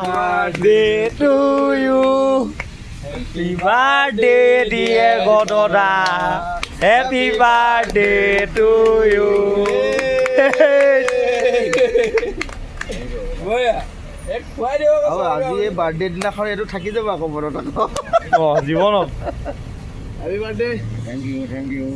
Birthday to you. Happy birthday, dear Gododa. Happy birthday to you. আজি এই birthday দিনাখন এইটো থাকি যাব আকৌ মনত আকৌ জীৱনত হেপী বাৰ্থডে Thank you.